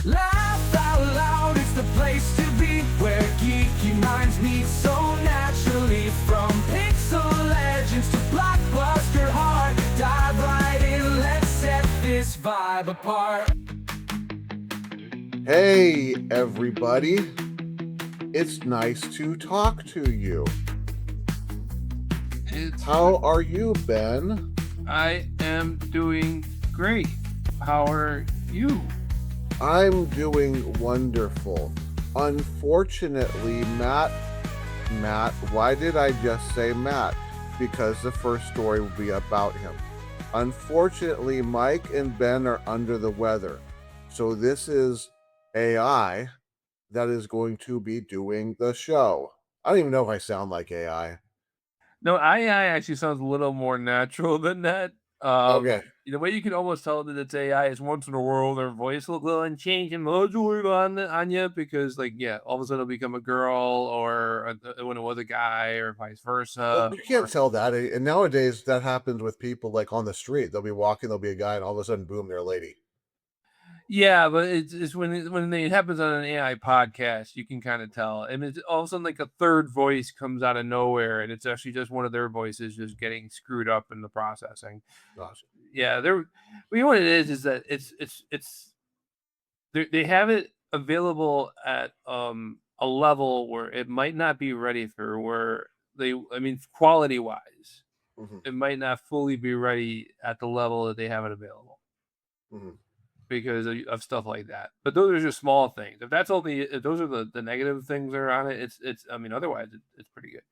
Laugh out loud, it's the place to be, where geeky minds meet so naturally. From pixel legends to blockbuster heart, dive right in, let's set this vibe apart. Hey, everybody. It's nice to talk to you. How are you, Ben? I am doing great. How are you? I'm doing wonderful. Unfortunately, Matt, why did I just say Matt? Because the first story will be about him. Unfortunately, Mike and Ben are under the weather. So this is AI that is going to be doing the show. I don't even know if I sound like AI. No, AI actually sounds a little more natural than that. Okay. The way you can almost tell that it's AI is once in a while their voice will go and change and modulate on you because, all of a sudden it'll become a girl or when it was a guy or vice versa. You can't tell that. And nowadays that happens with people like on the street. They'll be walking, there'll be a guy, and all of a sudden, boom, they're a lady. Yeah, but it's when it happens on an AI podcast, you can kind of tell. And it's all of a sudden like a third voice comes out of nowhere, and it's actually just one of their voices just getting screwed up in the processing. Gosh. Yeah, they're. Well, you know what it is that they have it available at a level where it might not be ready for where quality wise, Mm-hmm. it might not fully be ready at the level that they have it available. Mm-hmm. Because of stuff like that. But those are just small things. If those are the negative things that are on it, otherwise it's pretty good.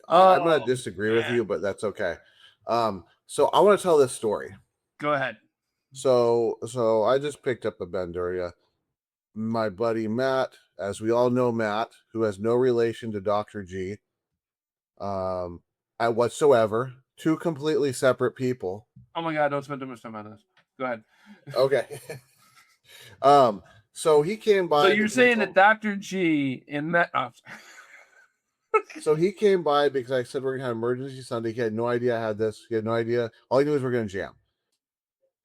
I'm going to disagree with you, but that's okay. So I want to tell this story. Go ahead. So I just picked up a bender. Yeah. My buddy Matt, as we all know, Matt, who has no relation to Dr. G, at whatsoever, two completely separate people. Oh my God! Don't spend too much time on this. Go ahead. Okay. So he came by. So you're saying that Dr. G and Matt. So he came by because I said we're gonna have emergency Sunday. He had no idea I had this. He had no idea. All he knew is we're gonna jam.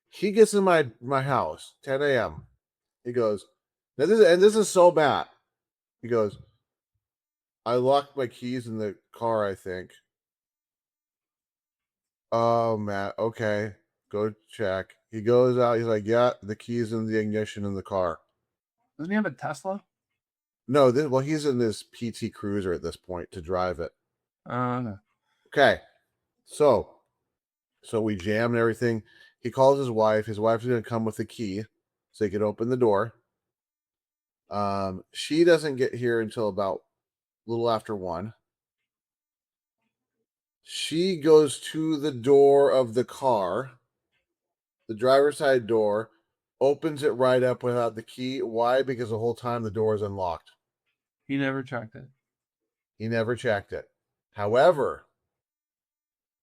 He gets in my house, 10 a.m. He goes, this is so bad. He goes, I locked my keys in the car, I think. Oh, Matt, okay. Go check. He goes out, he's like, yeah, the keys in the ignition in the car. Doesn't he have a Tesla? No, he's in this PT Cruiser at this point to drive it. No. Okay. So we jam and everything. He calls his wife. His wife's going to come with the key so he can open the door. She doesn't get here until about a little after 1. She goes to the door of the car, the driver's side door, opens it right up without the key. Why? Because the whole time the door is unlocked. He never checked it. He never checked it. However,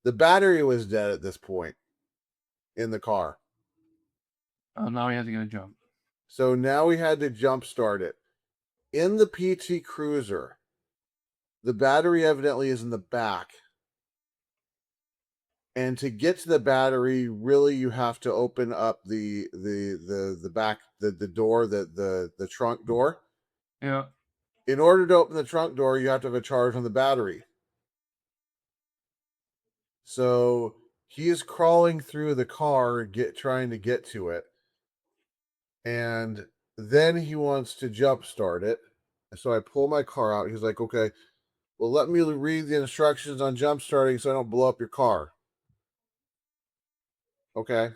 the battery was dead at this point in the car. Oh, now he has to get a jump. So now we had to jump start it. In the PT Cruiser, the battery evidently is in the back. And to get to the battery, really you have to open up the back, the door, the trunk door. Yeah. In order to open the trunk door, you have to have a charge on the battery. So he is crawling through the car, trying to get to it. And then he wants to jump start it. So I pull my car out. He's like, okay, well, let me read the instructions on jump starting so I don't blow up your car. Okay.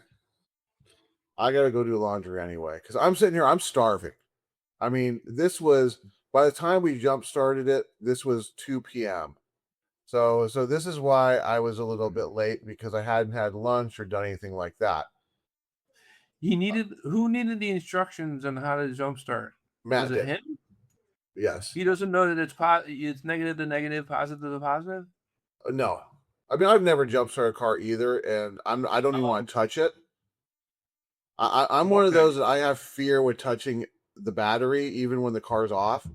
I got to go do laundry anyway because I'm sitting here, I'm starving. I mean, by the time we jump started it, this was 2 p.m. So this is why I was a little bit late because I hadn't had lunch or done anything like that. Who needed the instructions on how to jumpstart? Matt Was it did. him? Yes. He doesn't know that it's negative to negative, positive to positive? No. I mean, I've never jump started a car either, and I don't even want to touch it. I'm one of those that I have fear with touching the battery even when the car's off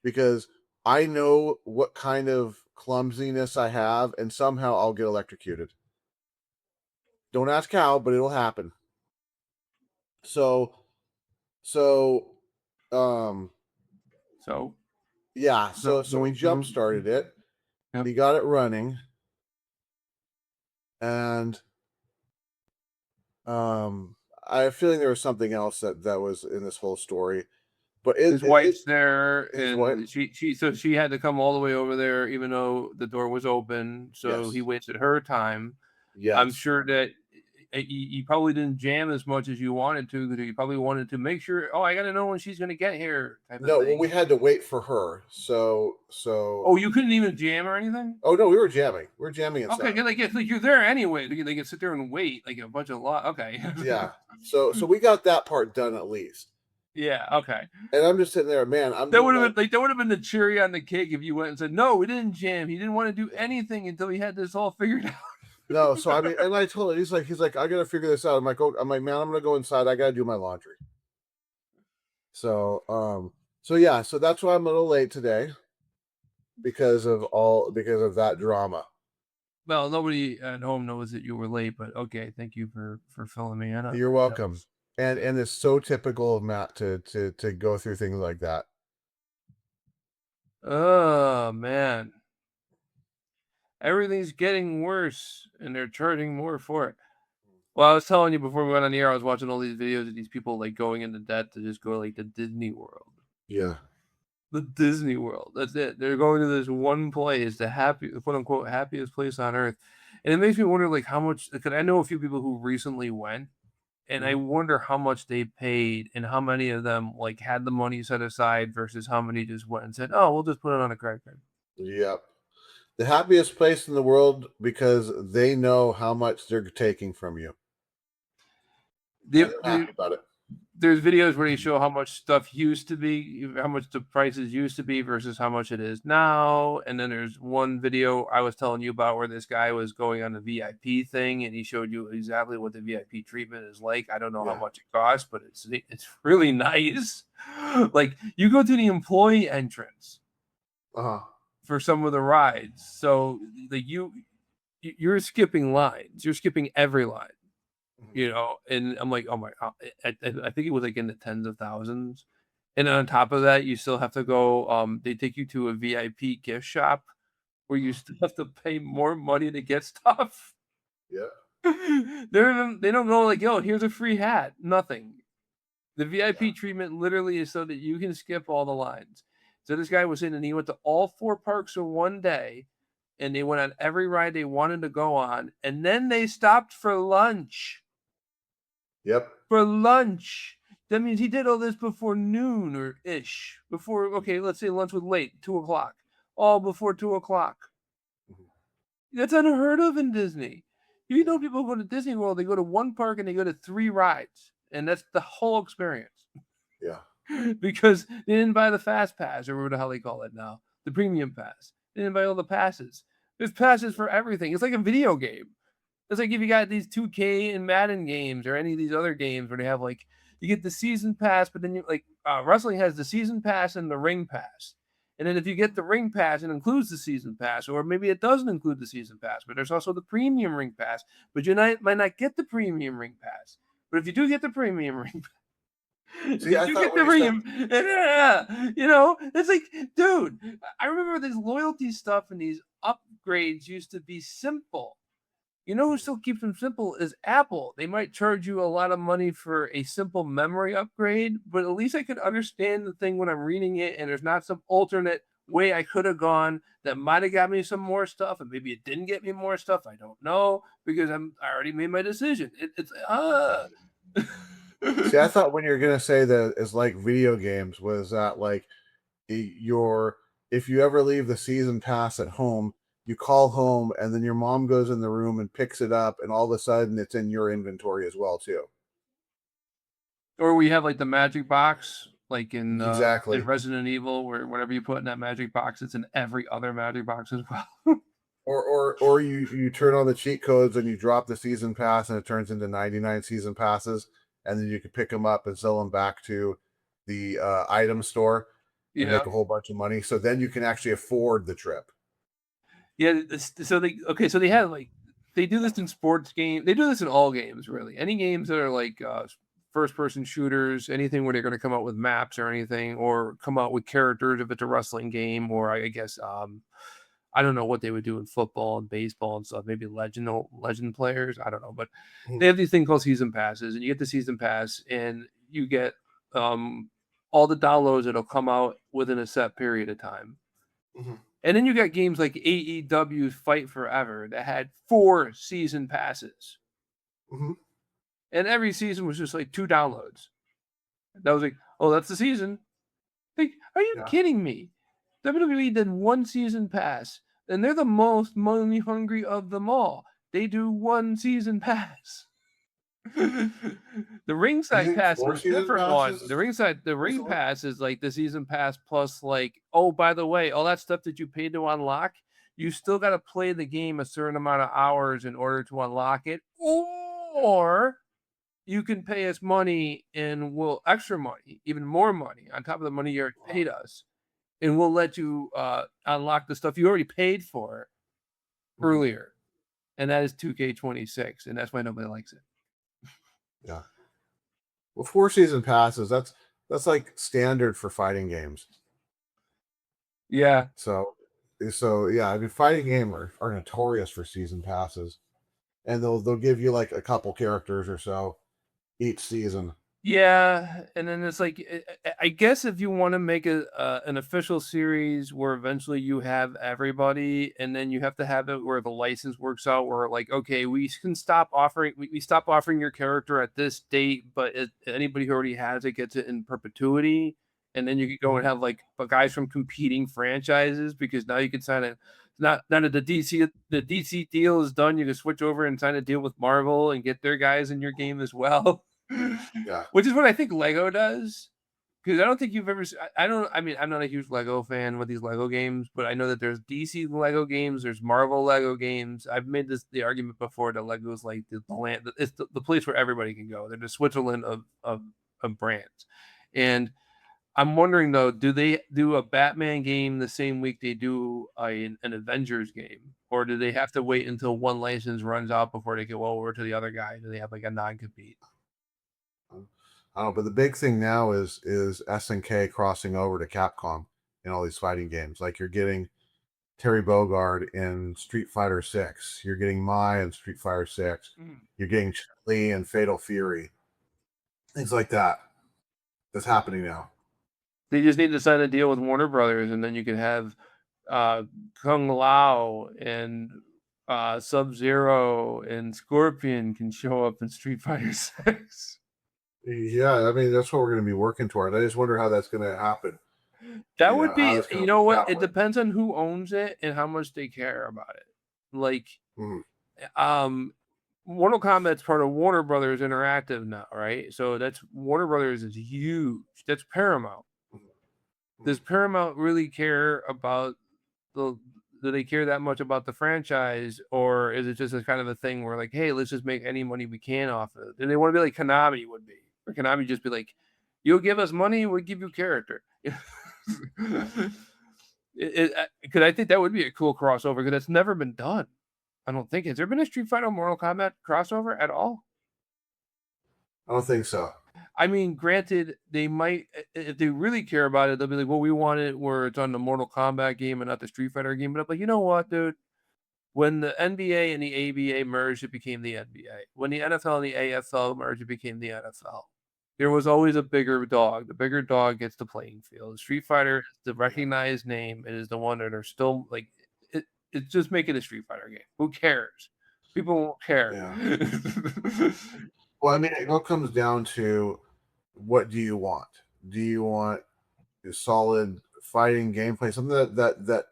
because I know what kind of clumsiness I have, and somehow I'll get electrocuted. Don't ask how, but it'll happen. So So, um, So yeah. so So we jump started it. Yep. We got it running, and I have a feeling there was something else that was in this whole story. But His wife's there, his wife, and she had to come all the way over there, even though the door was open. So he yes, wasted her time. I'm yes. sure that you probably didn't jam as much as you wanted to because you probably wanted to make sure. Oh, I got to know when she's going to get here, type of No, well, thing. we had to wait for her. Oh, you couldn't even jam or anything. Oh no, we were jamming. We were jamming Okay, inside. good. Like you're there anyway. They can sit there and wait like a bunch of lot. Okay. Yeah. So we got that part done at least. Yeah. Okay. And I'm just sitting there, man. I'm That doing would have my been like that would have been the cherry on the cake if you went and said no, we didn't jam. He didn't want to do anything until he had this all figured out. no. So I mean, and I told him, he's like, I gotta figure this out. I'm like, man, I'm gonna go inside. I gotta do my laundry. So so yeah, so that's why I'm a little late today because of that drama. Well, nobody at home knows that you were late, but okay, thank you for filling me in on You're that. welcome. And it's so typical of Matt to go through things like that. Oh man, everything's getting worse, and they're charging more for it. Well, I was telling you before we went on the air, I was watching all these videos of these people like going into debt to just go like to Disney World. Yeah. The Disney World. That's it. They're going to this one place, the quote unquote happiest place on earth. And it makes me wonder like how much because I know a few people who recently went and I Mhm. wonder how much they paid and how many of them like had the money set aside versus how many just went and said, "Oh, we'll just put it on a credit card." Yep. The happiest place in the world because they know how much they're taking from you. And they're The happy about it. there's videos where they show how much stuff used to be, how much the prices used to be versus how much it is now. And then there's one video I was telling you about where this guy was going on the VIP thing and he showed you exactly what the VIP treatment is like. I don't know how Yeah. much it costs, but it's really nice. Like you go to the employee entrance Uh-huh. for some of the rides. So like you're skipping lines. You're skipping every line. Mhm. And I'm like, oh my, I think it was like in the tens of thousands. And then on top of that, you still have to go. They take you to a VIP gift shop where you Uh-huh. still have to pay more money to get stuff. Yeah. They don't go like, yo, here's a free hat. Nothing. The Yeah. VIP treatment literally is so that you can skip all the lines. So this guy was in, and he went to all four parks in one day, and they went on every ride they wanted to go on, and then they stopped for lunch. Yep. For lunch. That means he did all this before noon or ish. Before, okay, let's say lunch was late, 2 o'clock. All before 2 o'clock. Mhm. That's unheard of in Disney. You know, people go to Disney World, they go to one park and they go to three rides, and that's the whole experience Yeah. because they didn't buy the fast pass or whatever the hell they call it now, the premium pass. They didn't buy all the passes. There's passes for everything. It's like a video game. It's like if you got these 2K and Madden games or any of these other games where they have like you get the season pass, but then you like wrestling has the season pass and the ring pass. And then if you get the ring pass, it includes the season pass, or maybe it doesn't include the season pass, but there's also the premium ring pass. But might not get the premium ring pass. But if you do get the premium ring if See, you I do thought get when the you said premium, it's like, dude, I remember these loyalty stuff and these upgrades used to be simple. You know who still keeps them simple is Apple. They might charge you a lot of money for a simple memory upgrade, but at least I could understand the thing when I'm reading it, and there's not some alternate way I could have gone that might have got me some more stuff, and maybe it didn't get me more stuff. I don't know because I already made my decision. It's see, I thought when you're gonna say that it's like video games, was that like your if you ever leave the season pass at home, you call home and then your mom goes in the room and picks it up, and all of a sudden it's in your inventory as well too. or we have like the magic box, like in Exactly. Resident Evil, where whatever you put in that magic box, it's in every other magic box as well. Or you turn on the cheat codes and you drop the season pass and it turns into 99 season passes, and then you can pick them up and sell them back to the item store and Yeah. make a whole bunch of money. So then you can actually afford the trip. Yeah, so they have like they do this in sports game. They do this in all games really. Any games that are like first-person shooters, anything where they're going to come out with maps or anything, or come out with characters if it's a wrestling game, or I guess I don't know what they would do in football and baseball and stuff. Maybe legend players. I don't know, but they Mhm. have these thing called season passes, and you get the season pass, and you get um, all the downloads that'll come out within a set period of time. Mhm. And then you got games like AEW's Fight Forever that had 4 season passes, Mhm. and every season was just like 2 downloads. That was like, oh, that's the season. Like, are you Yeah. kidding me? WWE did 1 season pass, and they're the most money hungry of them all. They do 1 season pass. The Do you ringside think pass is 4 a season different passes one. is The ring reasonable? pass is like the season pass plus like, oh, by the way, all that stuff that you paid to unlock, you still got to play the game a certain amount of hours in order to unlock it, or you can pay us money and we'll extra money, even more money on top of the money you already paid us, and we'll let you unlock the stuff you already paid for Mhm. earlier. And that is 2K26, and that's why nobody likes it. Yeah. Well, 4 season passes, that's like standard for fighting games. Yeah. So yeah, I mean, fighting game are notorious for season passes, and they'll give you like a couple characters or so each season. Yeah, and then it's like I guess if you want to make an official series where eventually you have everybody, and then you have to have it where the license works out, where like okay, we stop offering your character at this date, but anybody who already has it gets it in perpetuity, and then you could go and Mhm. have like guys from competing franchises because now you can sign it. Not now that the DC deal is done, you can switch over and sign a deal with Marvel and get their guys in your game as well. Yeah. Which is what I think Lego does. Because I don't think you've ever. I don't. I mean, I'm not a huge Lego fan with these Lego games, but I know that there's DC Lego games, there's Marvel Lego games. I've made the argument before that Lego is like the land. It's the place where everybody can go. They're the Switzerland of brands, and I'm wondering though, do they do a Batman game the same week they do an Avengers game, or do they have to wait until one license runs out before they go over to the other guy? Do they have like a non-compete? I don't know, but the big thing now is SNK crossing over to Capcom in all these fighting games. Like you're getting Terry Bogard in Street Fighter 6. You're getting Mai in Street Fighter 6. Mm. You're getting Chun-Li in Fatal Fury. Things like that. That's happening now. They just need to sign a deal with Warner Brothers, and then you can have uh, Kung Lao and Sub Zero and Scorpion can show up in Street Fighter 6. Yeah, I mean that's what we're going to be working toward. I just wonder how that's going to happen. That You would know how be, that's going you to know work what? out. It depends on who owns it and how much they care about it. Like, Mhm. um, Mortal Kombat's part of Warner Brothers Interactive now, right? So that's Warner Brothers is huge. That's Paramount. Does Paramount really care about the do they care that much about the franchise, or is it just a kind of a thing where like, hey, let's just make any money we can off of it? Do they want to be like Konami would be, or Konami just be like, you'll give us money, we'll give you character. Because I think that would be a cool crossover because that's never been done. I don't think has there been a Street Fighter Mortal Kombat crossover at all? I don't think so. I mean, granted, they might if they really care about it, they'll be like, "Well, we want it where it's on the Mortal Kombat game and not the Street Fighter game." But I'm like, you know what, dude? When the NBA and the ABA merged, it became the NBA. When the NFL and the AFL merged, it became the NFL. There was always a bigger dog. The bigger dog gets the playing field. Street Fighter is the recognized name. It is the one that are still like it. It's just making a Street Fighter game. Who cares? People won't care. Yeah. Well, I mean, it all comes down to what do you want? Do you want a solid fighting gameplay, something that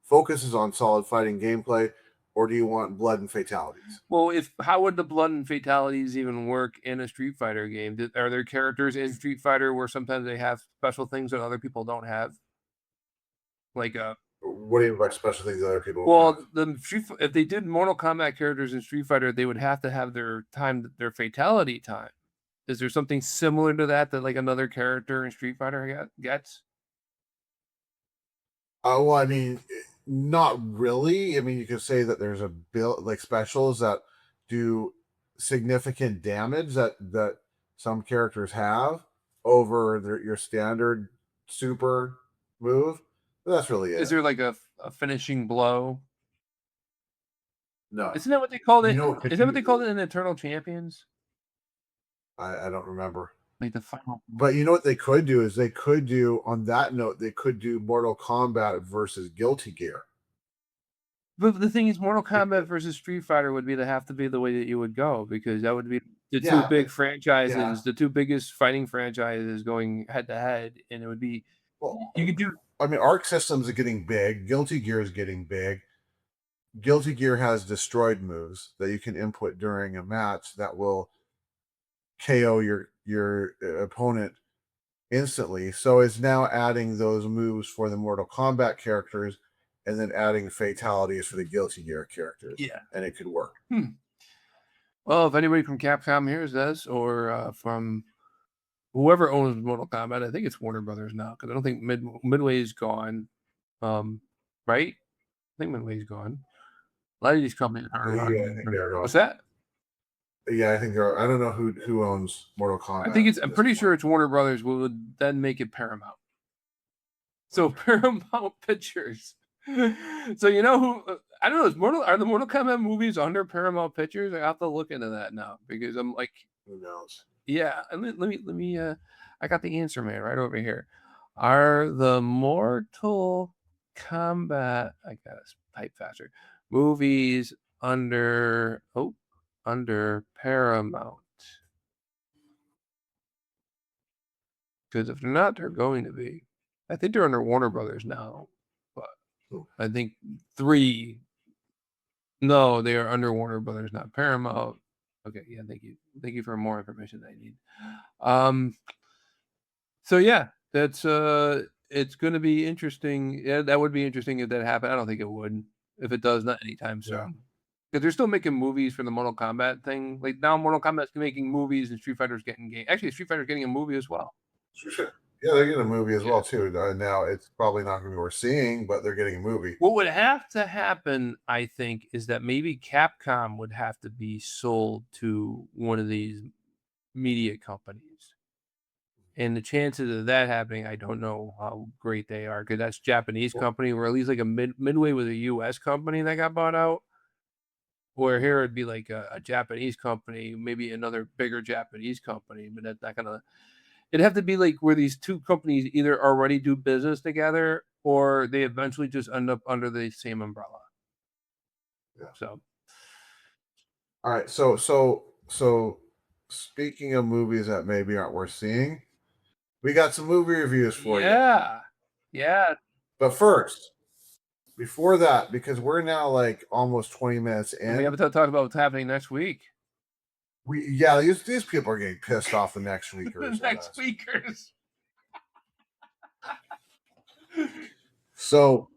focuses on solid fighting gameplay, or do you want blood and fatalities? Well, if how would the blood and fatalities even work in a Street Fighter game? Are there characters in Street Fighter where sometimes they have special things that other people don't have? Like What do you mean by special things that other people don't have? well, if they did Mortal Kombat characters in Street Fighter, they would have to have their fatality time. Is there something similar to that like another character in Street Fighter gets? Well, I mean, not really. I mean, you could say that there's a build like specials that do significant damage that some characters have over your standard super move. But that's really it. Is there like a finishing blow? No, Isn't that what they called you it? know, Is that what they called it in Eternal Champions? I don't remember. Like the final. But you know what they could do is they could do, on that note, they could do Mortal Kombat versus Guilty Gear. But the thing is, Mortal Kombat versus Street Fighter would have to be the way that you would go, because that would be the two Yeah, big but- franchises, yeah. the two biggest fighting franchises going head to head, and it would be Well, you could do. I mean, Arc Systems are getting big. Guilty Gear is getting big. Guilty Gear has destroyed moves that you can input during a match that will KO your opponent instantly. So it's now adding those moves for the Mortal Kombat characters, and then adding fatalities for the Guilty Gear characters. Yeah. And it could work. Well, if anybody from Capcom hears this, or from whoever owns Mortal Kombat, I think it's Warner Brothers now, because I don't think Midway's gone. Right? I think Midway's gone. A lot of these companies are. Yeah, I think they're gone. What's that? Yeah, I think there are. I don't know who owns Mortal Kombat. I think it's. I'm pretty sure it's Warner Brothers. Would then make it Paramount. So Paramount Pictures. So you know who? I don't know. Are the Mortal Kombat movies under Paramount Pictures? I have to look into that now, because I'm like, Who knows? yeah. And let me. I got the answer, man, right over here. Are the Mortal Kombat? I gotta type faster. Movies under Paramount. Because if they're not, they're going to be. I think they're under Warner Brothers now, but I think 3. No, they are under Warner Brothers, not Paramount. Okay, yeah, thank you for more information that I need. So yeah, that's it's going to be interesting. Yeah, that would be interesting if that happened. I don't think it would. If it does, not anytime soon. Yeah. Because they're still making movies for the Mortal Kombat thing. Like now, Mortal Kombat's making movies, and Street Fighter's getting game. Actually, Street Fighter's getting a movie as well. Sure. Yeah, they're getting a movie as well too. Now it's probably not going to be worth seeing, but they're getting a movie. What would have to happen, I think, is that maybe Capcom would have to be sold to one of these media companies. And the chances of that happening, I don't know how great they are, because that's Japanese company, or at least like a Midway was a U.S. company that got bought out. Where here it'd be like a Japanese company, maybe another bigger Japanese company, but that's not gonna. It'd have to be like where these two companies either already do business together, or they eventually just end up under the same umbrella. Yeah. So, all right. So speaking of movies that maybe aren't worth seeing, we got some movie reviews for you. Yeah. But first, before that, because we're now like almost 20 minutes in, And we have to talk about what's happening next week. These people are getting pissed off the next weekers. Next weekers. So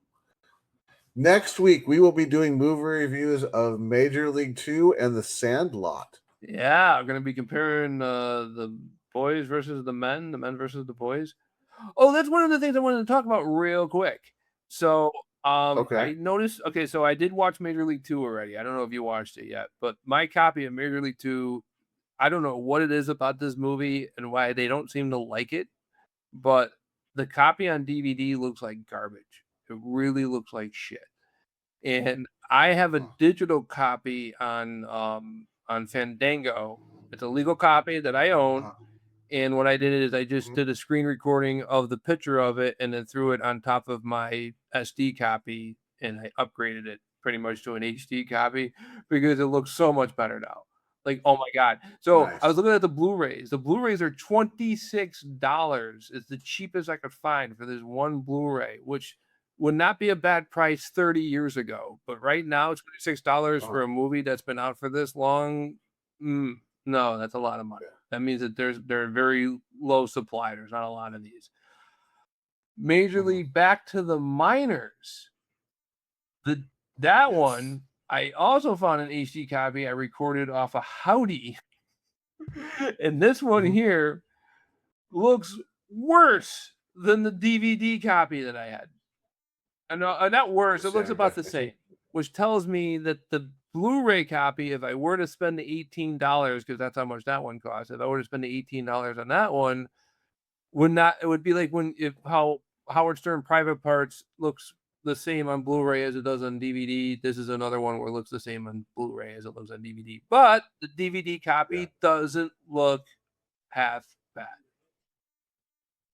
next week we will be doing movie reviews of Major League 2 and The Sandlot. Yeah, I'm gonna be comparing the boys versus the men versus the boys. Oh, that's one of the things I wanted to talk about real quick. So, Okay. I noticed. Okay, so I did watch Major League 2 already. I don't know if you watched it yet, but my copy of Major League 2, I don't know what it is about this movie and why they don't seem to like it, but the copy on DVD looks like garbage. It really looks like shit. And I have a digital copy on Fandango. It's a legal copy that I own. And what I did is I just did a screen recording of the picture of it and then threw it on top of my SD copy, and I upgraded it pretty much to an HD copy because it looks so much better now. Like, oh my God. So Nice. I was looking at the Blu-rays. The Blu-rays are $26. It's the cheapest I could find for this one Blu-ray, which would not be a bad price 30 years ago. But right now, $26 for a movie that's been out for this long. No, that's a lot of money. That means that they're very low supply. There's not a lot of these. Major League Back to the Minors. That one I also found an HD copy I recorded off a Howdy. And this one here looks worse than the DVD copy that I had. And not worse, it looks about the same, which tells me that the Blu-ray copy, if I were to spend the $18, because that's how much that one costs, if I were to spend the $18 on that one, would not it would be like when if how Howard Stern Private Parts looks the same on Blu-ray as it does on DVD. This is another one where it looks the same on Blu-ray as it looks on DVD. But the DVD copy Yeah. doesn't look half bad.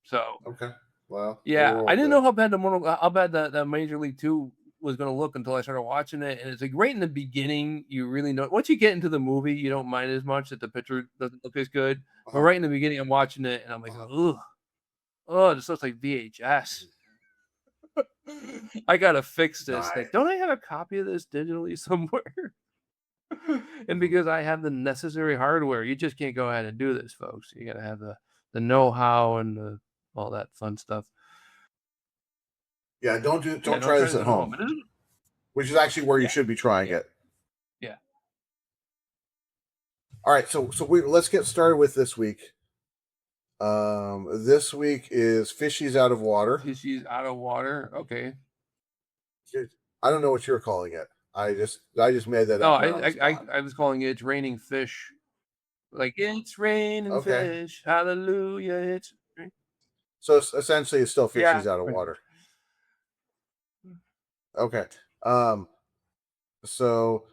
So Okay. Well, yeah, I didn't good. know how bad the Major League 2 was gonna look until I started watching it, and it's like right in the beginning, you really know once you get into the movie, you don't mind as much that the picture doesn't look as good. But Uh-huh. right in the beginning, I'm watching it and I'm like, Uh-huh. ugh, oh, this looks like VHS. I gotta fix this thing. Nice. Don't I have a copy of this digitally somewhere? And Mhm. because I have the necessary hardware, you just can't go ahead and do this, folks. You gotta have the know-how and all that fun stuff. Yeah, Yeah, don't don't try try this this at at home. home, It isn't. which is actually where you Yeah, should be trying yeah, it. yeah. All right, so we let's get started with this week. This week is Fishies Out of Water. She's out of water. Okay. I don't know what you're calling it. I just made that No, up there on the spot. I was calling it "It's Raining Fish." Like it's raining Okay, fish. Hallelujah. so essentially, it's still Yeah. Fishies Out of Pretty much. Water. Okay. Um, so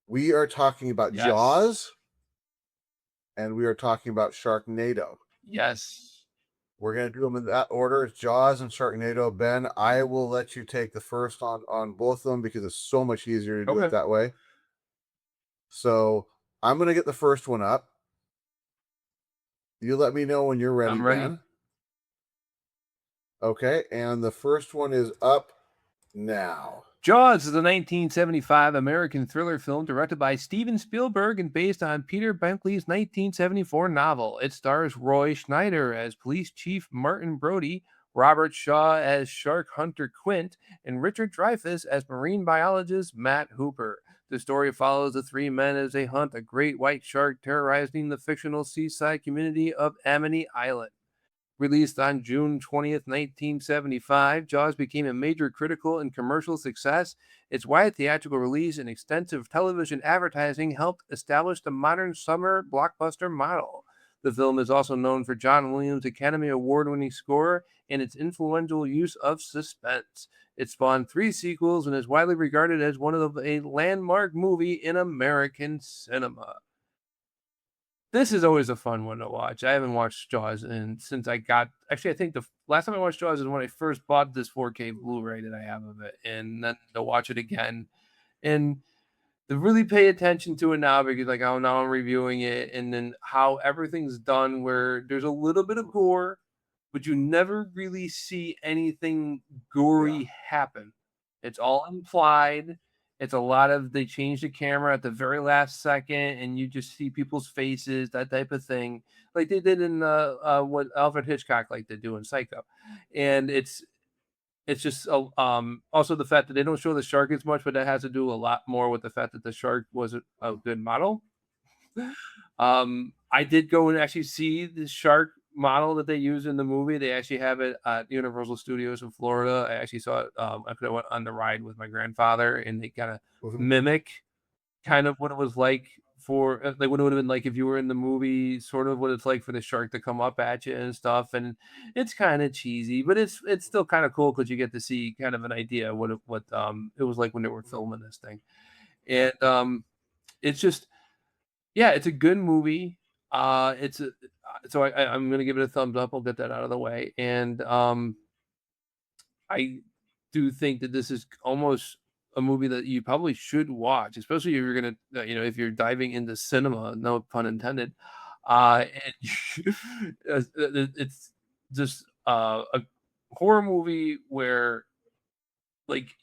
we are talking about Yes. Jaws, and we are talking about Sharknado. Yes. We're gonna do them in that order. It's Jaws and Sharknado. Ben, I will let you take the first on both of them because it's so much easier to do it Okay. that way. So I'm gonna get the first one up. You let me know when you're ready, I'm ready. Ben. Okay, and the first one is up now. Jaws is a 1975 American thriller film directed by Steven Spielberg and based on Peter Benkley's 1974 novel. It stars Roy Schneider as Police Chief Martin Brody, Robert Shaw as Shark Hunter Quint, and Richard Dreyfuss as marine biologist Matt Hooper. The story follows the three men as they hunt a great white shark terrorizing the fictional seaside community of Amity Island. Released on June 20th, 1975, Jaws became a major critical and commercial success. Its wide theatrical release and extensive television advertising helped establish the modern summer blockbuster model. The film is also known for John Williams' Academy Award winning score and its influential use of suspense. It spawned three sequels and is widely regarded as one of a landmark movie in American cinema. This is always a fun one to watch. I haven't watched Jaws since I got actually I think the last time I watched Jaws is when I first bought this 4K Blu-ray that I have of it, and then to watch it again and to really pay attention to it now because like how now I'm reviewing it and then how everything's done where there's a little bit of gore, but you never really see anything Yeah. gory happen. It's all implied. It's a lot of they change the camera at the very last second and you just see people's faces, that type of thing. Like they did in what Alfred Hitchcock liked to do in Psycho. And it's just also the fact that they don't show the shark as much, but that has to do a lot more with the fact that the shark wasn't a good model. I did go and actually see the shark model that they use in the movie. They actually have it at Universal Studios in Florida. I actually saw it. I went on the ride with my grandfather, and they kind of Mhm. mimic kind of what it was like for like what it would have been like if you were in the movie, sort of what it's like for the shark to come up at you and stuff. And it's kind of cheesy, but it's still kind of cool because you get to see kind of an idea what it was like when they were filming this thing. And it's just yeah, it's a good movie. It's a so I'm gonna give it a thumbs up. I'll get that out of the way. And I do think that this is almost a movie that you probably should watch, especially if you're gonna, if you're diving into cinema, no pun intended. And it's just a horror movie where, like,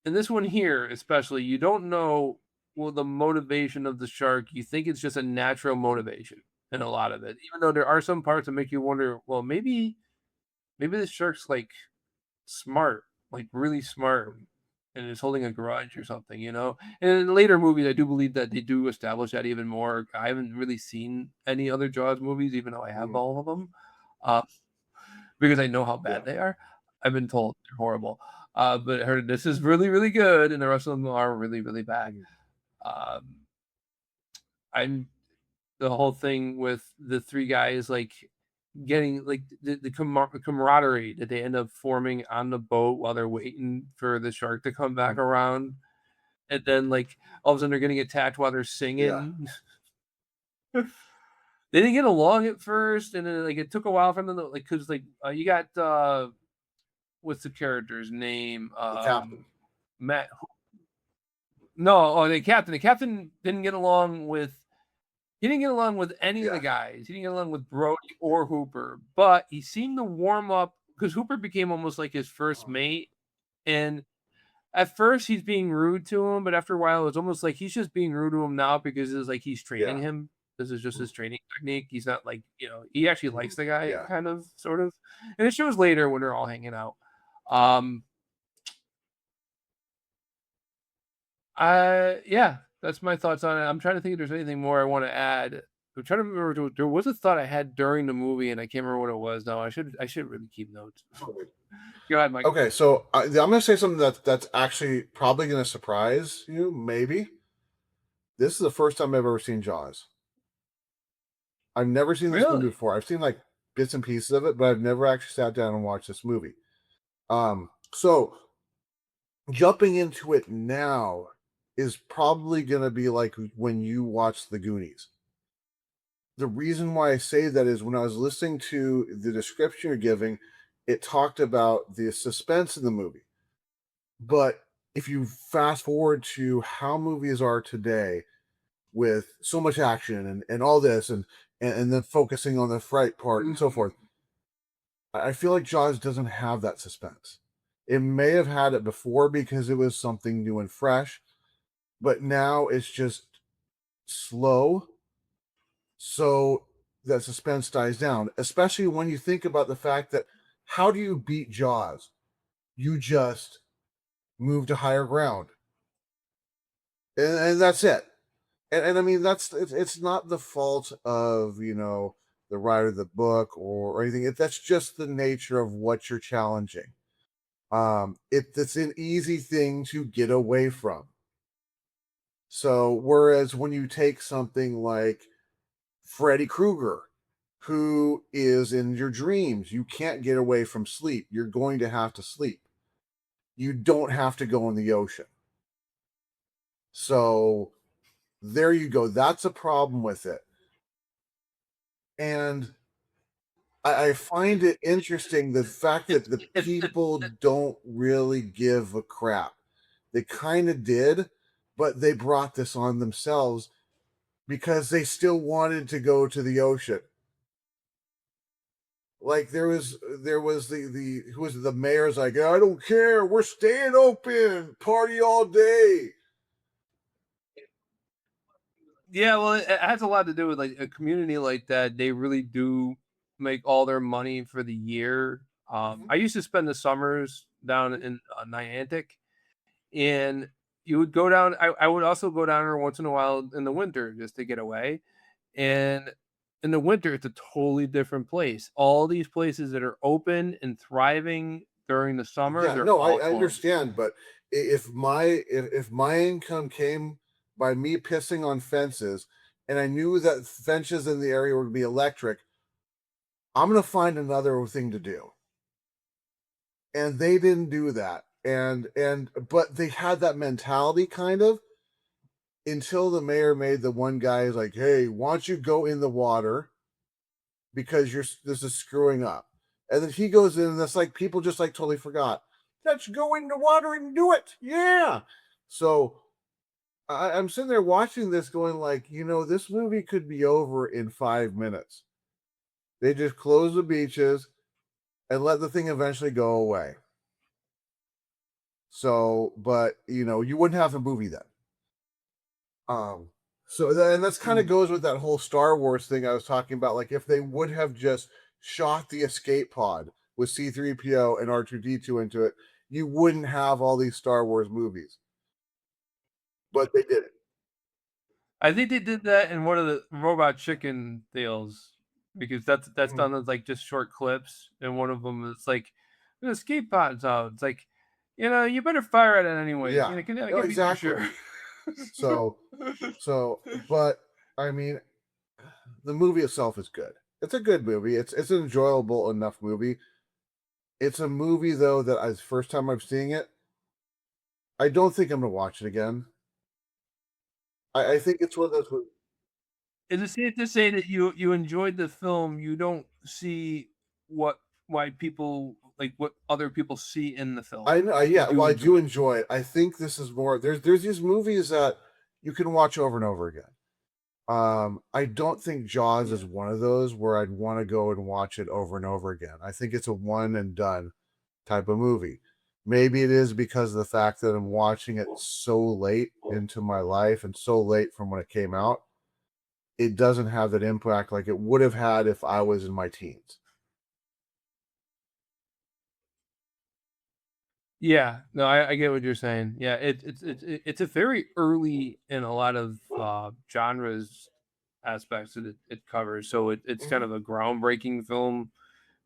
in this one here, especially, you don't know the motivation of the shark. You think it's just a natural motivation in a lot of it, even though there are some parts that make you wonder, well, maybe the shark's like smart, like really smart, and is holding a grudge or something, you know? And in later movies, I do believe that they do establish that even more. I haven't really seen any other Jaws movies, even though I have Mhm. all of them, uh, because I know how bad Yeah. they are. I've been told they're horrible. But I heard this is really, really good, and the rest of them are really, really bad. Mhm. Um, I'm the whole thing with the three guys like getting like the camaraderie that they end up forming on the boat while they're waiting for the shark to come back around, and then like all of a sudden they're getting attacked while they're Yeah. singing. They didn't get along at first, and then like it took a while for them to like because like you got what's the character's name? The captain. Matt. No, oh the captain. The captain didn't get along with. He didn't get along with any of the Yeah. guys. He didn't get along with Brody or Hooper, but he seemed to warm up because Hooper became almost like his first mate. And at first, he's being rude to him, but after a while, it's almost like he's just being rude to him now because it's like he's training Yeah. him. This is just Mhm. his training technique. He's not like, he actually likes the guy, Yeah. kind of, sort of. And it shows later when they're all hanging out. Yeah, that's my thoughts on it. I'm trying to think if there's anything more I want to add. I'm trying to remember. There was a thought I had during the movie, and I can't remember what it was. No, I should really keep notes. Go ahead, Mike. Okay, so I'm going to say something that's actually probably going to surprise you. Maybe this is the first time I've ever seen Jaws. I've never seen this movie Really? before. I've seen like bits and pieces of it, but I've never actually sat down and watched this movie. So jumping into it now is probably going to be like when you watch The Goonies. The reason why I say that is when I was listening to the description you're giving, it talked about the suspense in the movie. But if you fast forward to how movies are today with so much action and all this and then focusing on the fright part and so forth, I feel like Jaws doesn't have that suspense. It may have had it before because it was something new and fresh, but now it's just slow. So that suspense dies down, especially when you think about the fact that how do you beat Jaws? You just move to higher ground. And that's it. And I mean it's not the fault of the writer of the book or anything. That's just the nature of what you're challenging. It's an easy thing to get away from. So whereas when you take something like Freddy Krueger, who is in your dreams, you can't get away from sleep. You're going to have to sleep. You don't have to go in the ocean. So there you go. That's a problem with it. And I find it interesting the fact that the people don't really give a crap. They kind of did, but they brought this on themselves because they still wanted to go to the ocean. Like there was the who was it, the mayor's like, I don't care, we're staying open, party all day. Yeah, well, it has a lot to do with like a community like that. They really do make all their money for the year. I used to spend the summers down in Niantic, and you would go down. I would also go down there once in a while in the winter just to get away. And in the winter, it's a totally different place. All these places that are open and thriving during the summer, Yeah, they're no, all I closed. understand, but if my income came by me pissing on fences, and I knew that fences in the area would be electric, I'm gonna find another thing to do. And they didn't do that. And but they had that mentality kind of until the mayor made the one guy is like, hey, why don't you go in the water because this is screwing up. And then he goes in, and that's like people just like totally forgot. Let's go in the water and do it. Yeah. So I'm sitting there watching this, going like, this movie could be over in 5 minutes. They just close the beaches and let the thing eventually go away. So, but you wouldn't have a movie then. Um, and that's kind of goes with that whole Star Wars thing I was talking about. Like if they would have just shot the escape pod with C3PO and R2D2 into it, you wouldn't have all these Star Wars movies. But they did it. I think they did that in one of the Robot Chicken deals because that's Mhm. done as like just short clips, and one of them is like the escape pod's out. It's like, you better fire at it anyway. Yeah. I No, can be for exactly. sure. So, but I mean, the movie itself is good. It's a good movie. It's an enjoyable enough movie. It's a movie though that as first time I'm seeing it, I don't think I'm gonna watch it again. I think it's one of those. Is it safe to say that you enjoyed the film? You don't see what why people like what other people see in the film. I know, You yeah. do Well, I enjoy do it. enjoy it. I think this is more. There's these movies that you can watch over and over again. I don't think Jaws Yeah. is one of those where I'd want to go and watch it over and over again. I think it's a one and done type of movie. Maybe it is because of the fact that I'm watching it so late into my life and so late from when it came out. It doesn't have that impact like it would have had if I was in my teens. Yeah, no, I get what you're saying. Yeah, it's a very early in a lot of genres aspects that it covers. So it's kind Mhm. of a groundbreaking film.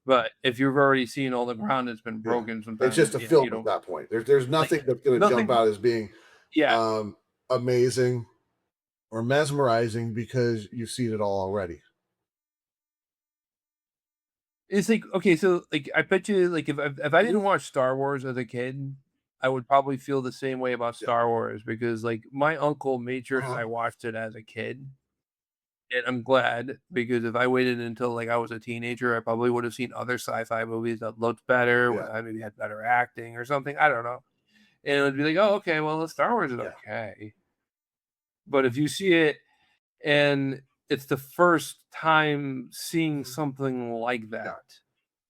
But if you've already seen all the ground that's been Yeah. broken, It's sometimes just a yeah, film you at don't that point. There's like nothing that's going to jump nothing. out as being Yeah, um, amazing or mesmerizing because you've seen it all already. it's like okay, so like I bet you like if I Mhm. didn't watch Star Wars as a kid, I would probably feel the same way about Yeah. Star Wars because like my uncle made sure that Uh-huh. I watched it as a kid. And I'm glad because if I waited until like I was a teenager, I probably would have seen other sci-fi movies that looked better, Yeah. maybe had better acting or something. I don't know. And it would be like, oh, okay, well, the Star Wars is Yeah. okay. But if you see it and it's the first time seeing Mhm. something like Yeah. that,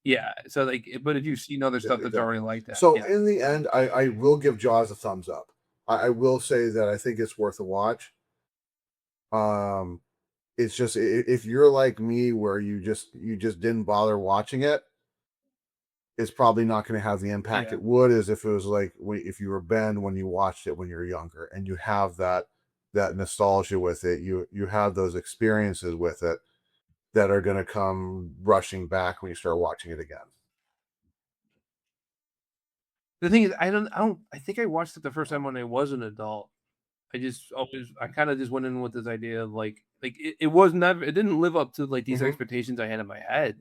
yeah. So like, but if you've seen other Yeah, stuff that's already exactly. like that, So yeah, in the end, I will give Jaws a thumbs up. I will say that I think it's worth a watch. Um, it's just if you're like me, where you just didn't bother watching it, it's probably not going to have the impact yeah. it would as if it was like if you were Ben when you watched it when you were younger, and you have that nostalgia with it. You have those experiences with it that are going to come rushing back when you start watching it again. The thing is, I think I watched it the first time when I was an adult. I kind of just went in with this idea of like it was never it didn't live up to like these Hmm. expectations I had in my head.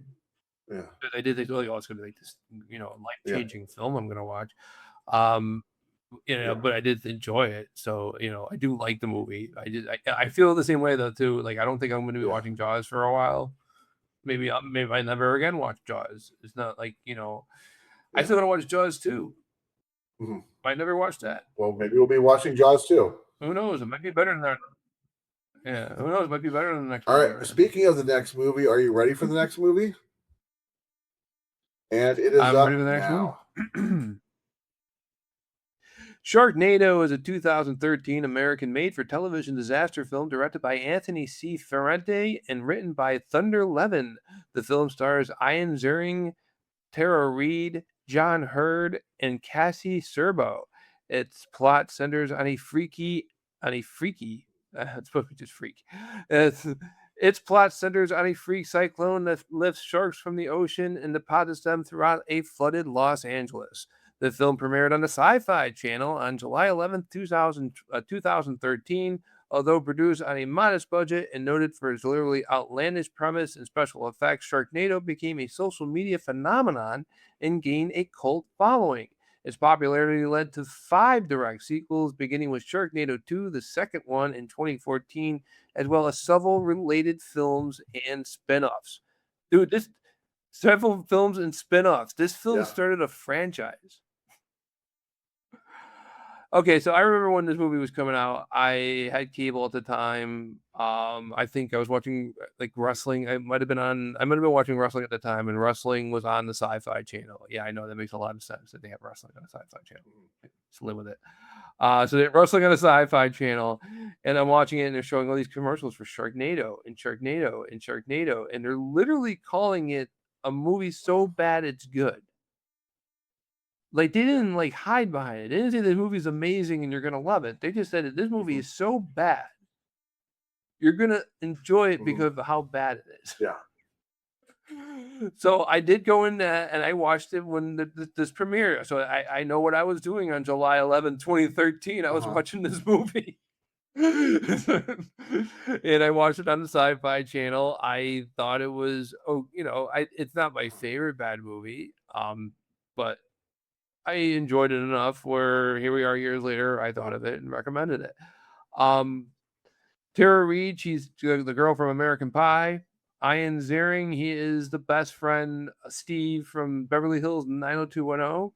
Yeah. But I did think, oh, it's gonna be like this, life Yeah. changing film I'm gonna watch. Um, Yeah. but I did enjoy it. So, I do like the movie. I feel the same way though too. Like I don't think I'm gonna be Yeah. watching Jaws for a while. Maybe I never again watch Jaws. It's not like, I Yeah. still gotta watch Jaws too. Hmm. Might never watch that. Well, maybe we'll be watching Jaws too. Who knows? It might be better than that. Yeah, who knows? It might be better than the next All movie, right. man. Speaking of the next movie, are you ready for the next movie? And it is I'm ready up for the next movie. now. Sharknado is a 2013 American made for television disaster film directed by Anthony C. Ferrante and written by Thunder Levin. The film stars Ian Ziering, Tara Reid, John Hurd, and Cassie Serbo. Its plot centers it's supposed to be just freak. It's, its plot centers on a freak cyclone that lifts sharks from the ocean and deposits them throughout a flooded Los Angeles. The film premiered on the Sci Fi Channel on July 11th, 2013. Although produced on a modest budget and noted for its literally outlandish premise and special effects, Sharknado became a social media phenomenon and gained a cult following. Its popularity led to 5 direct sequels, beginning with Sharknado 2, the second one in 2014, as well as several related films and spin offs. Dude, this several films and spin offs. This film Yeah. started a franchise. Okay, so I remember when this movie was coming out. I had cable at the time. I think I was watching like wrestling. I might have been watching wrestling at the time, and wrestling was on the Sci-Fi Channel. Yeah, I know that makes a lot of sense that they have wrestling on the Sci-Fi Channel. Just live with it. So they're wrestling on the Sci-Fi Channel, and I'm watching it, and they're showing all these commercials for Sharknado and Sharknado and Sharknado, and they're literally calling it a movie so bad it's good. Like, they Yeah. didn't, like, hide behind it. They didn't say this movie's amazing and you're gonna love it. They just said that this movie Hmm. is so bad, you're gonna enjoy it Hmm. because of how bad it is. Yeah. So, I did go in there and I watched it when this premiere. So, I know what I was doing on July 11, 2013. I was Uh-huh. watching this movie. And I watched it on the Sci-Fi Channel. I thought it was, oh, it's not my favorite bad movie, but I enjoyed it enough where here we are years later. I thought of it and recommended it. Um, Tara Reid, she's the girl from American Pie. Ian Ziering, he is the best friend Steve from Beverly Hills 90210.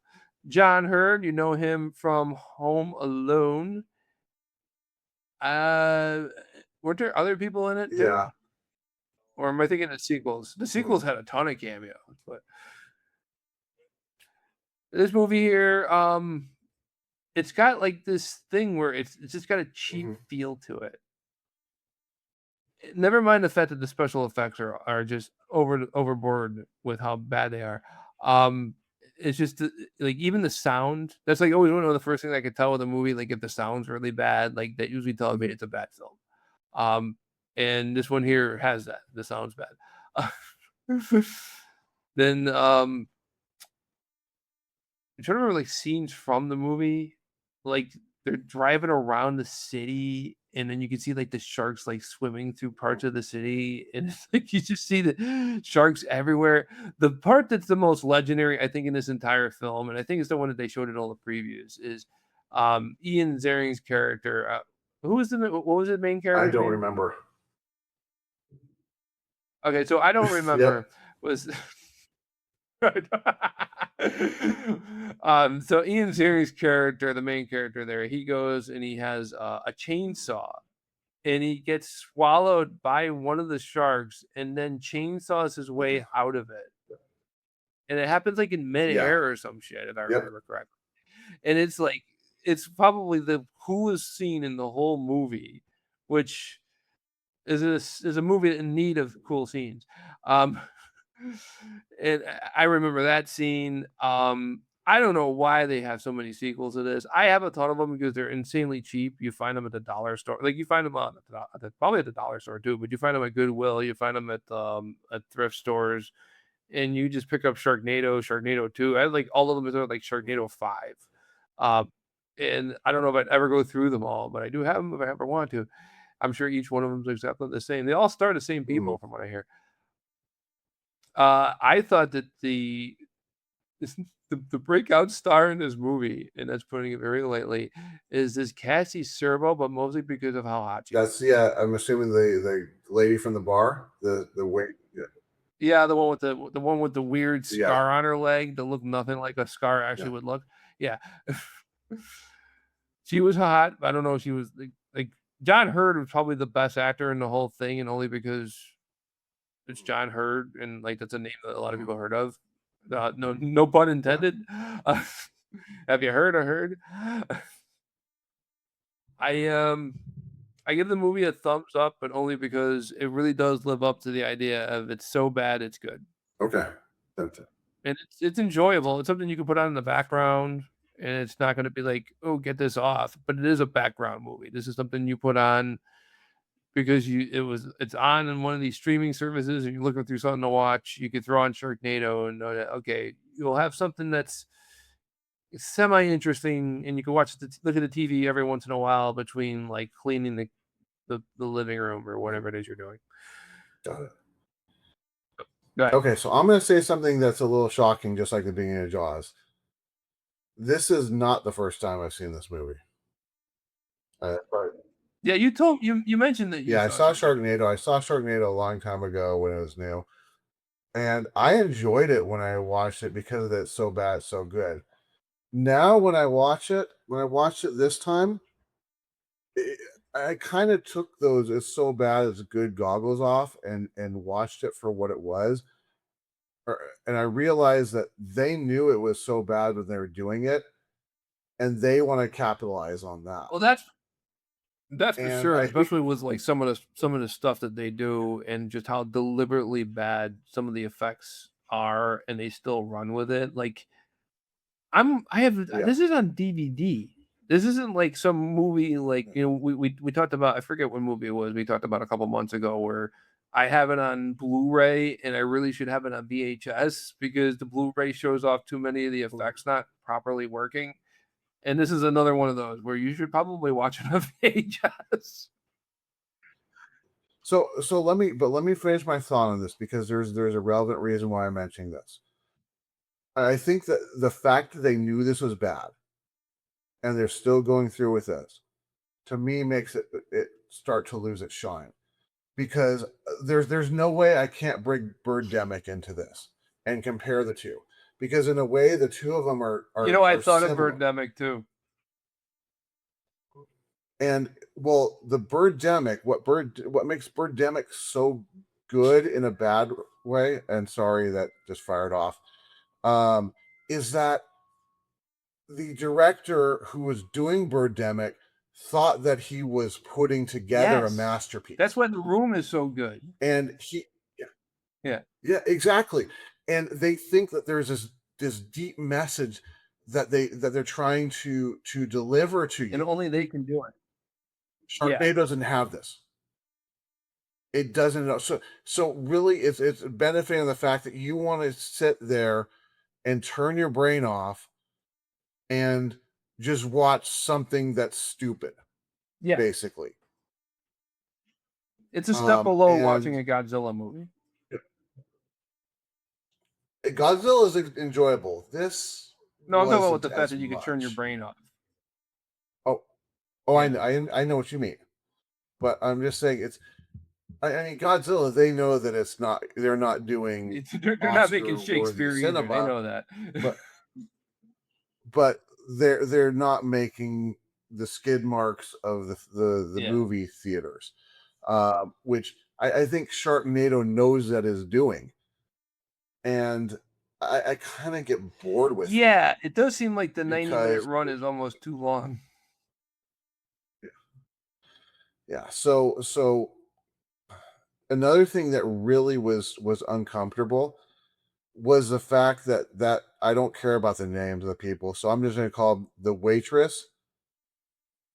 John Hurd, you know him from Home Alone. Uh, weren't there other people in it too? Yeah. Or am I thinking of sequels? The sequels had a ton of cameos, but this movie here, it's got like this thing where it's just got a cheap feel to it. Never mind the fact that the special effects are just overboard with how bad they are. Um, it's just like even the sound. That's like always one of the first things I could tell with a movie. Like if the sound's really bad, like that usually tells me it's a bad film. Um, and this one here has that. The sound's bad. Then I'm trying to remember like scenes from the movie, like they're driving around the city, and then you can see like the sharks like swimming through parts of the city, and it's like you just see the sharks everywhere. The part that's the most legendary, I think, in this entire film, and I think it's the one that they showed in all the previews, is Ian Ziering's character. Who was what was the main I character's don't name? remember. Okay, so I don't Yep. remember. Was so Ian Ziering's character, the main character there, he goes and he has a chainsaw and he gets swallowed by one of the sharks and then chainsaws his way out of it. And it happens like in Yeah. midair or some shit, if I Yep. remember correctly. And it's like it's probably the coolest scene in the whole movie, which is a movie in need of cool scenes. Um and I remember that scene. I don't know why they have so many sequels of this. I have a ton of them because they're insanely cheap. You find them at the dollar store, like you find them probably at the dollar store too, but you find them at Goodwill. You find them at thrift stores, and you just pick up Sharknado, Sharknado 2. I had like all of them are like Sharknado 5. Um, and I don't know if I'd ever go through them all, but I do have them if I ever want to. I'm sure each one of them is exactly the same. They all star the same people, from what I hear. I thought that the breakout star in this movie, and that's putting it very lightly, is this Cassie Serbo, but mostly because of how hot she is. That's I'm assuming the lady from the bar, the way. Yeah. Yeah, the one with the weird Yeah. scar on her leg that looked nothing like a scar actually Yeah. would look. Yeah. She was hot. I don't know if she was like John Hurd was probably the best actor in the whole thing, and only because it's John Hurd, and like that's a name that a lot of people heard of. No pun intended. Uh, have you heard or heard? I I give the movie a thumbs up, but only because it really does live up to the idea of it's so bad it's good, Okay. and it's enjoyable. It's something you can put on in the background, and it's not going to be like, oh, get this off. But it is a background movie. This is something you put on because it's on in one of these streaming services and you're looking through something to watch. You could throw on Sharknado and know that okay, you'll have something that's semi interesting, and you can look at the TV every once in a while between like cleaning the living room or whatever it is you're doing. Got it. Go ahead. Okay, so I'm going to say something that's a little shocking, just like the beginning of Jaws. This is not the first time I've seen this movie. Yeah, you mentioned that I saw Sharknado. I saw Sharknado a long time ago when it was new, and I enjoyed it when I watched it because it's so bad, so good. Now, when I watched it this time, I kind of took those "it's so bad it's good" goggles off and watched it for what it was. And I realized that they knew it was so bad when they were doing it, and they want to capitalize on that. Well, that's for And sure, I think, especially with like some of the stuff that they do, and just how deliberately bad some of the effects are, and they still run with it. Like I have yeah, this is on DVD. This isn't like some movie like we talked about. I forget what movie it was. We talked about a couple months ago where I have it on Blu-ray and I really should have it on VHS because the Blu-ray shows off too many of the effects not properly working. And this is another one of those where you should probably watch it on VHS. So let me finish my thought on this, because there's a relevant reason why I'm mentioning this. I think that the fact that they knew this was bad and they're still going through with this, to me, makes it start to lose its shine, because there's no way I can't bring Birdemic into this and compare the two, because in a way the two of them are I thought similar. of Birdemic too. And well, the Birdemic, what makes Birdemic so good in a bad way, and sorry that just fired off, is that the director who was doing Birdemic thought that he was putting together a masterpiece. That's why The Room is so good. And yeah, exactly. And they think that there's this deep message that they're trying to deliver to you. And only they can do it. Sharknado doesn't have this. It doesn't. So really, it's benefiting the fact that you want to sit there and turn your brain off and just watch something that's stupid. Yeah, basically. it's a step below watching a Godzilla movie. Godzilla is enjoyable. This no, I'm talking about the fact that you can turn your brain off. Oh, I know what you mean, but I'm just saying it's. I mean, Godzilla. They know that it's not. They're not doing. They're not making Shakespeare either. They know that. but they're not making the skid marks of the movie theaters, which I think Sharknado knows that is doing, and I kind of get bored with. Yeah, it does seem like the 90-minute run is almost too long. Yeah. So another thing that really was uncomfortable was the fact that I don't care about the names of the people, so I'm just going to call them the waitress.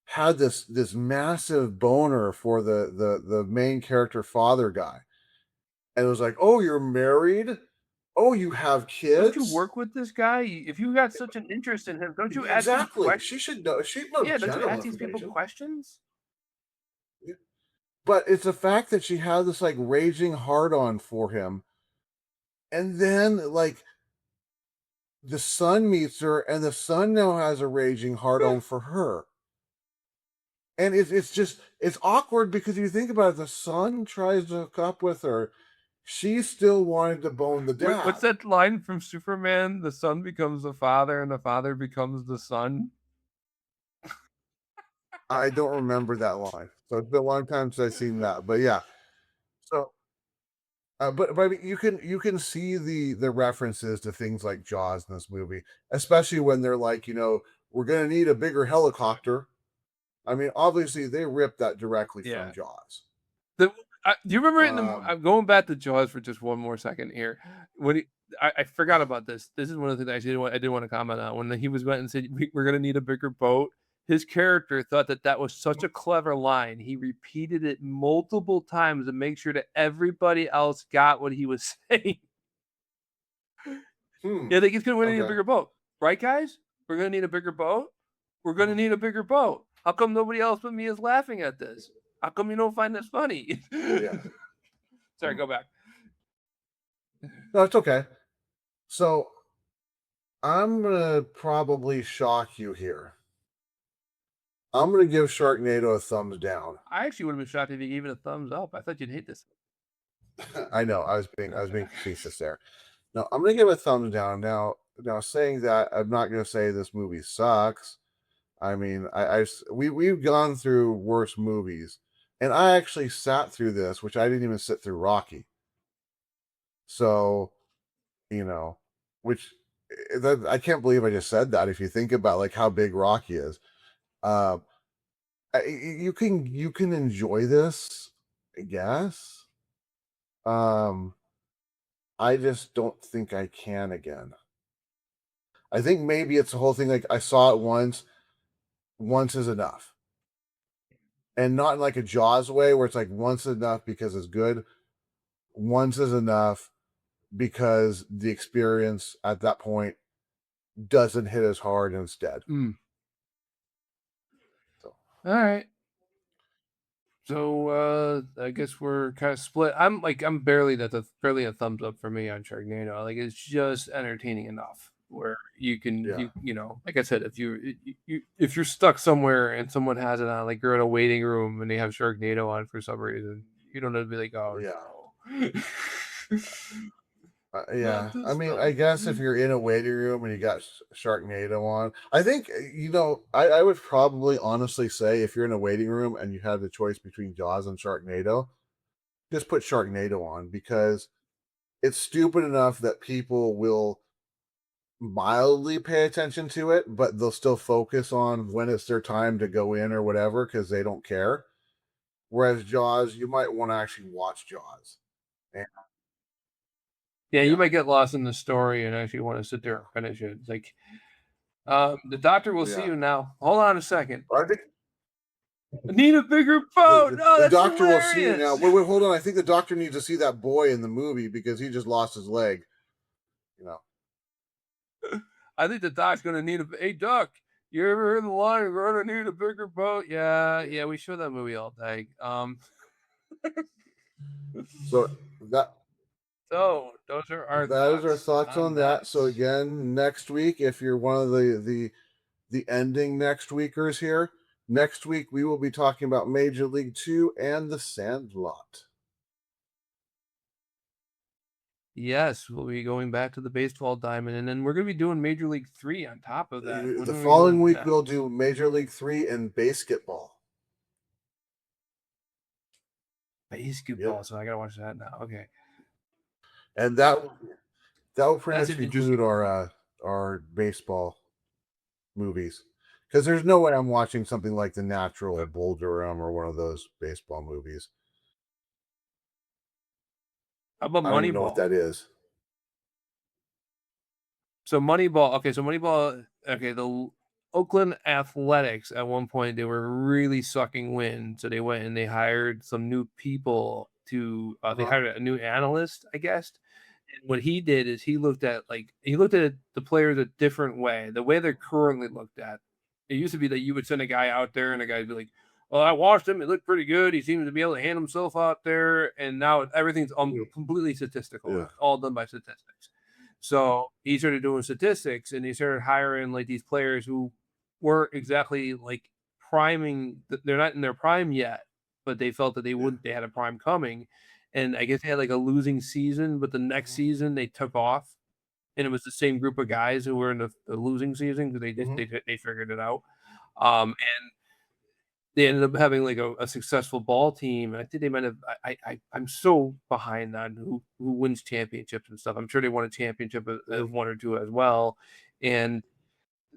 Had this massive boner for the main character father guy, and it was like, oh, you're married, oh, you have kids. Don't you work with this guy? If you got such an interest in him, don't you ask these questions? She should know. She knows. Yeah, don't you ask these people questions? Yeah. But it's the fact that she had this like raging hard-on for him, and then like the son meets her, and the son now has a raging hard-on for her. And it's awkward, because you think about it, the son tries to hook up with her. She still wanted to bone the dad. What's that line from Superman? The son becomes the father and the father becomes the son. I don't remember that line. So it's been a long time since I've seen that. But yeah. So but I mean, you can see the references to things like Jaws in this movie, especially when they're like, we're gonna need a bigger helicopter. I mean, obviously they ripped that directly from Jaws. Do you remember I'm going back to Jaws for just one more second here. When I forgot about this. This is one of the things I did want to comment on. When he went and said we're going to need a bigger boat, his character thought that was such a clever line. He repeated it multiple times to make sure that everybody else got what he was saying. Yeah, they think we're going to need a bigger boat, right, guys? We're going to need a bigger boat. We're going to need a bigger boat. How come nobody else but me is laughing at this? How come you don't find this funny? Yeah. Sorry, go back. No, it's okay. So I'm gonna probably shock you here. I'm gonna give Sharknado a thumbs down. I actually would have been shocked if you gave it a thumbs up. I thought you'd hate this. I know. I was being facetious there. No, I'm gonna give it a thumbs down. Now saying that, I'm not gonna say this movie sucks. I mean, we've gone through worse movies, and I actually sat through this, which I didn't even sit through Rocky. So, which I can't believe I just said that. If you think about like how big Rocky is, you can enjoy this, I guess. I just don't think I can again. I think maybe it's the whole thing. Like I saw it once. Once is enough, and not in like a Jaws way where it's like once is enough because it's good. Once is enough because the experience at that point doesn't hit as hard and it's dead. All right. So I guess we're kind of split. I'm barely barely a thumbs up for me on Sharknado. Like it's just entertaining enough where you can Yeah. you know, like I said, if you're stuck somewhere and someone has it on, like you're in a waiting room and they have Sharknado on for some reason, you don't have to be like, oh Yeah. no. Yeah, Not this I mean, I stuff. guess if you're in a waiting room and you got Sharknado on, I think I would probably honestly say if you're in a waiting room and you have the choice between Jaws and Sharknado, just put Sharknado on because it's stupid enough that people will mildly pay attention to it, but they'll still focus on when it's their time to go in or whatever because they don't care. Whereas Jaws, you might want to actually watch Jaws. And, Yeah, you yeah, might get lost in the story and actually want to sit there and finish it. It's like, the doctor will see yeah. you now. Hold on a second. I think I need a bigger the, boat. the, Oh, the that's doctor will see you now. hilarious. Wait, hold on. I think the doctor needs to see that boy in the movie because he just lost his leg. You know. I think the doc's gonna need a. Hey, Doc, you ever heard the line? We're gonna need a bigger boat. Yeah, yeah, we show that movie all day. So that So those are our that is our thoughts thoughts on on that. that. So again, next week, if you're one of the ending next weekers here, next week we will be talking about Major League 2 and The Sandlot. Yes, we'll be going back to the baseball diamond, and then we're gonna be doing Major League 3 on top of that. When The are we following doing week that? we'll do Major League 3 and basketball. Yep. Basketball. So I gotta watch that now. Okay, And that will pretty that's much an conclude interesting. our baseball movies. Because there's no way I'm watching something like The Natural or Bull Durham or one of those baseball movies. How about I don't even know what Moneyball? that is. So Moneyball, okay, so Moneyball, okay, the Oakland Athletics at one point they were really sucking wind, so they went and they hired some new people to they Uh-huh. hired a new analyst, I guess. And what he did is he looked at the players a different way. The way they're currently looked at. It used to be that you would send a guy out there and a guy'd be like, "Well, I watched him. He looked pretty good. He seems to be able to hand himself out there." And now everything's completely statistical. Yeah. It's all done by statistics. So he started doing statistics and he started hiring like these players who weren't exactly like priming. They're not in their prime yet, but they felt that they Yeah. wouldn't. They had a prime coming, and I guess they had like a losing season, but the next season they took off, and it was the same group of guys who were in the losing season because Mm-hmm. they figured it out. And they ended up having like a successful ball team. And I think they might have. I'm so behind on who wins championships and stuff. I'm sure they won a championship one or two as well, and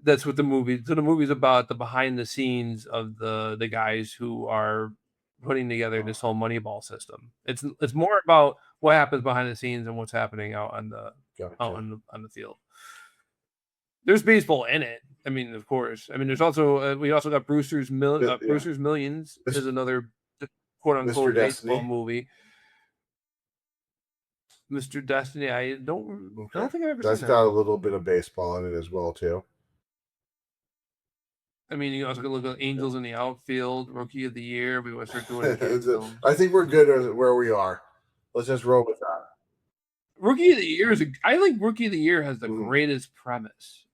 that's what the movie. So the movie's about the behind the scenes of the guys who are putting together this whole Moneyball system. It's more about what happens behind the scenes and what's happening Gotcha. on the field. There's baseball in it. I mean, of course. I mean, there's also we also got Yeah. Brewster's Millions is another quote Mr. unquote baseball Destiny. movie. Mr. Destiny, I Okay. don't think I've ever seen That's that got a one. little bit of baseball in it as well, too. I mean, you also can look at Yeah. Angels in the Outfield, Rookie of the Year. We want to start doing kids films. I think we're good where we are. Let's just roll with that. Rookie of the Year I think Rookie of the Year has the Mhm. greatest premise,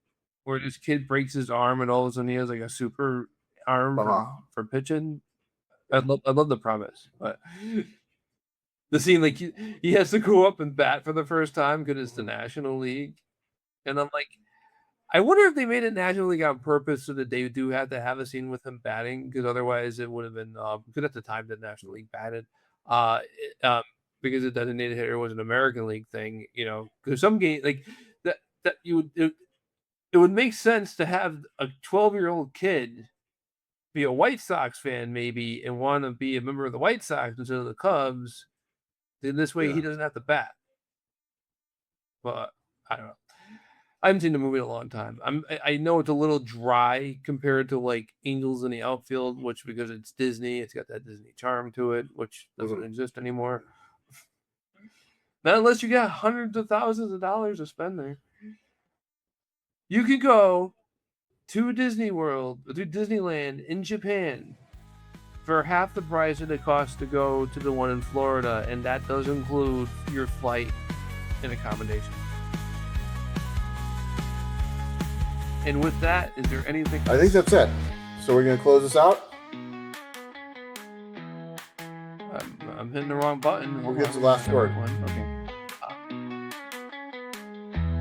where this kid breaks his arm and all of a sudden he has like a super arm Uh-huh. for pitching. I love the premise, but the scene like he has to go up and bat for the first time because it's the Mhm. National League, and I'm like, I wonder if they made it National League on purpose so that they do have to have a scene with him batting because otherwise it would have been because at the time the National League batted, uh, because the designated hitter was an American League thing, you know, because some game like that you would it would make sense to have a 12-year-old kid be a White Sox fan maybe and want to be a member of the White Sox instead of the Cubs. Then this way he Yeah. doesn't have to bat. But I don't know. I haven't seen the movie in a long time. I know it's a little dry compared to like Angels in the Outfield, which because it's Disney, it's got that Disney charm to it, which doesn't Mhm. exist anymore. Not unless you got hundreds of thousands of dollars to spend there. You can go to Disney World, to Disneyland in Japan for half the price that it costs to go to the one in Florida, and that does include your flight and accommodation. And with that, is there anything? I think that's it. So we're gonna close this out. I'm hitting the wrong button. We'll get to the last word. Okay.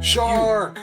Shark.